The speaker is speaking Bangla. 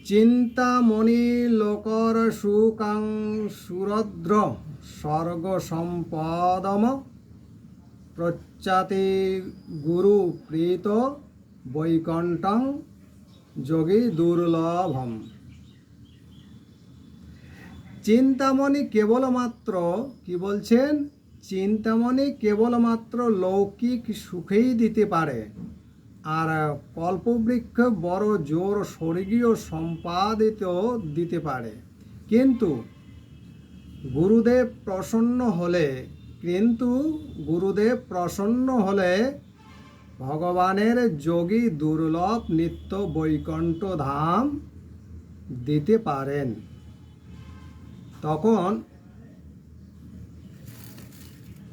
চিন্তামণি লোকর সুকাং সুরদ্র স্বর্গ সম্পদম প্রচ্যাতি গুরু প্রীত বৈকণ্ঠং যোগী দুর্লভম। চিন্তামণি কেবলমাত্র কি বলছেন? চিন্তামণি কেবলমাত্র লৌকিক সুখেই দিতে পারে, আর কল্পবৃক্ষ বড় জোর স্বর্গীয় সম্পাদিত দিতে পারে। কিন্তু গুরুদেব প্রসন্ন হলে ভগবানের যোগী দুর্লভ নিত্য বৈকুণ্ঠ ধাম দিতে পারেন। তখন